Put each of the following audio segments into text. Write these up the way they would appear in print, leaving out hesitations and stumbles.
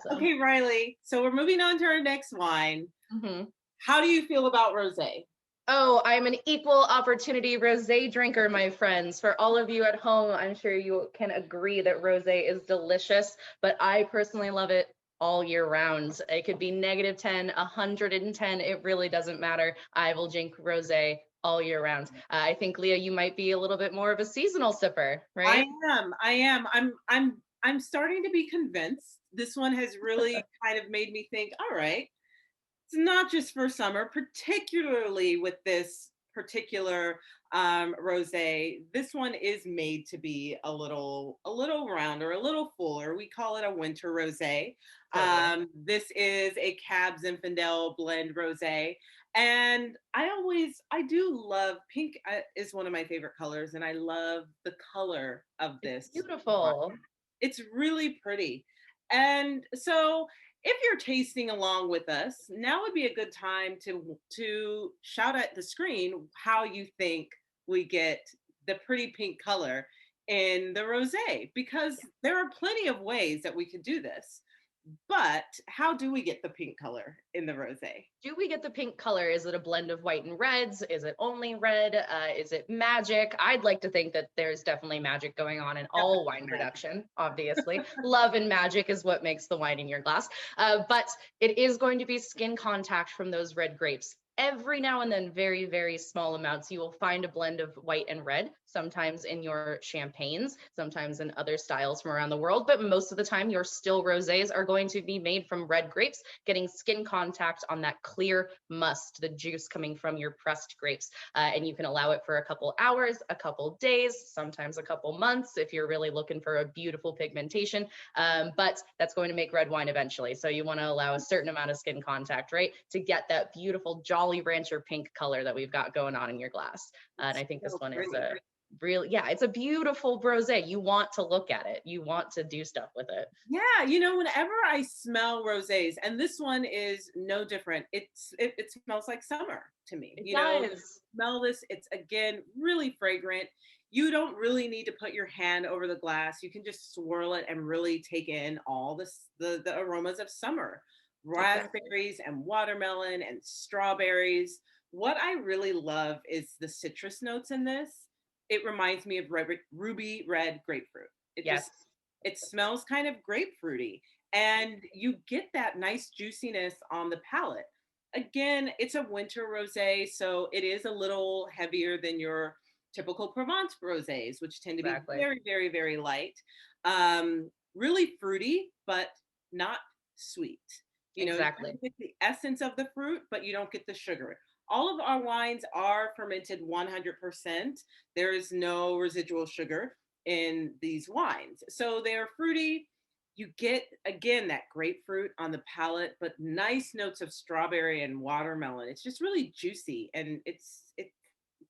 Awesome. Okay, Riley. So we're moving on to our next wine. Hmm. How do you feel about rosé? Oh, I'm an equal opportunity rosé drinker, my friends. For all of you at home, I'm sure you can agree that rosé is delicious, but I personally love it all year round. It could be -10, 110, it really doesn't matter. I will drink rosé all year round. I think Leah, you might be a little bit more of a seasonal sipper, I right? am. I am. I'm starting to be convinced. This one has really kind of made me think, all right, it's not just for summer, particularly with this particular rosé. This one is made to be a little rounder, a little fuller. We call it a winter rosé. Totally. This is a Cab Zinfandel blend rosé. And I do love pink, is one of my favorite colors, and I love the color of It's this wine. beautiful. It's really pretty. And so if you're tasting along with us, now would be a good time to shout at the screen how you think we get the pretty pink color in the rosé, because there are plenty of ways that we could do this. But how do we get the pink color in the rosé? Do we get the pink color? Is it a blend of white and reds? Is it only red? Is it magic? I'd like to think that there's definitely magic going on in all wine Definitely. production, obviously. Love and magic is what makes the wine in your glass. But it is going to be skin contact from those red grapes. Every now and then, very, very small amounts, you will find a blend of white and red, sometimes in your champagnes, sometimes in other styles from around the world. But most of the time, your still rosés are going to be made from red grapes, getting skin contact on that clear must, the juice coming from your pressed grapes. And you can allow it for a couple hours, a couple days, sometimes a couple months if you're really looking for a beautiful pigmentation. But that's going to make red wine eventually. So you want to allow a certain amount of skin contact, right, to get that beautiful Jolly Rancher pink color that we've got going on in your glass. And It's I think this so one is pretty. a real, yeah, it's a beautiful rosé. You want to look at it. You want to do stuff with it. Yeah, whenever I smell rosés, and this one is no different, it smells like summer to me. It does. Smell this, it's again really fragrant. You don't really need to put your hand over the glass. You can just swirl it and really take in all the aromas of summer. Exactly. Raspberries and watermelon and strawberries. What I really love is the citrus notes in this. It reminds me of ruby red grapefruit. It Yes. just it smells kind of grapefruity, and you get that nice juiciness on the palate. Again, it's a winter rosé, so it is a little heavier than your typical Provence rosés, which tend to be Exactly. very, very, very light. Really fruity, but not sweet. You Exactly. get the essence of the fruit, but you don't get the sugar. All of our wines are fermented 100%. There is no residual sugar in these wines. So they're fruity. You get, again, that grapefruit on the palate, but nice notes of strawberry and watermelon. It's just really juicy, and it's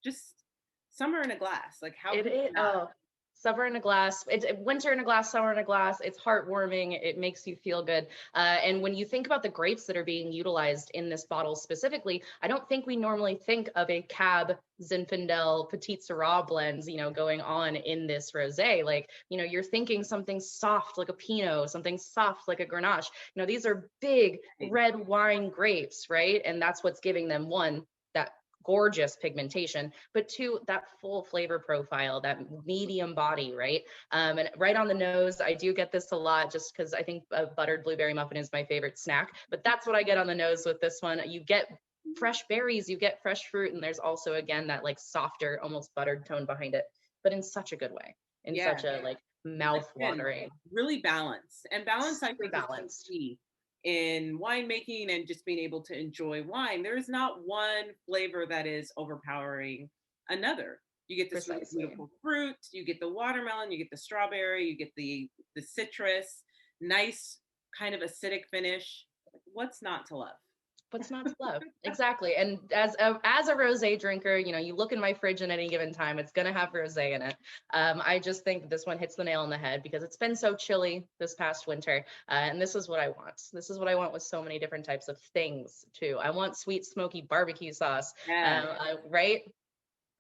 just summer in a glass. Like, how It could is. you not? Oh, summer in a glass. It's winter in a glass, summer in a glass. It's heartwarming. It makes you feel good. And when you think about the grapes that are being utilized in this bottle specifically, I don't think we normally think of a Cab Zinfandel Petit Syrah blends, going on in this rosé. Like, you're thinking something soft like a Pinot, something soft like a Grenache. These are big red wine grapes, right? And that's what's giving them one, that gorgeous pigmentation, but two, that full flavor profile, that medium body, right? And right on the nose, I do get this a lot just because I think a buttered blueberry muffin is my favorite snack, but that's what I get on the nose with this one. You get fresh berries, you get fresh fruit, and there's also, again, that like softer, almost buttered tone behind it, but in such a good way, in Yeah, such a like mouth again, watering, really balanced. And balance, I super think, is so balanced. key in winemaking and just being able to enjoy wine. There is not one flavor that is overpowering another. You get this really Precisely. beautiful fruit, you get the watermelon, you get the strawberry, you get the citrus, nice kind of acidic finish. What's not to love? What's not to love? Exactly. And as a rosé drinker, you look in my fridge at any given time, it's gonna have rosé in it. I just think this one hits the nail on the head because it's been so chilly this past winter, and this is what I want. This is what I want with so many different types of things too. I want sweet, smoky barbecue sauce, Yeah. right?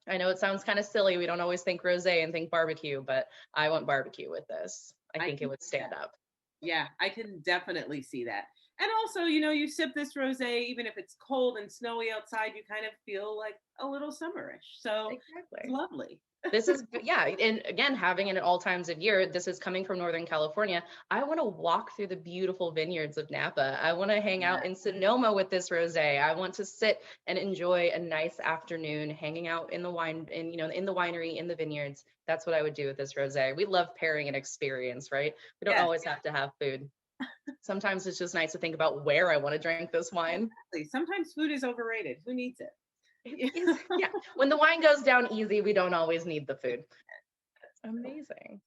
I know it sounds kind of silly. We don't always think rosé and think barbecue, but I want barbecue with this. I I think it can would stand up. Yeah, I can definitely see that. And also, you know, you sip this rosé, even if it's cold and snowy outside, you kind of feel like a little summerish. So it's Exactly. lovely. This is, yeah, and again, having it at all times of year, this is coming from Northern California. I want to walk through the beautiful vineyards of Napa. I want to hang out in Sonoma with this rosé. I want to sit and enjoy a nice afternoon hanging out in the wine, in, you know, in the winery, in the vineyards. That's what I would do with this rosé. We love pairing an experience, right? We don't Yes, always have to have food. Sometimes it's just nice to think about where I want to drink this wine. exactly. Sometimes food is overrated. Who needs it? It Yeah. is, yeah. When the wine goes down easy, we don't always need the food. Amazing.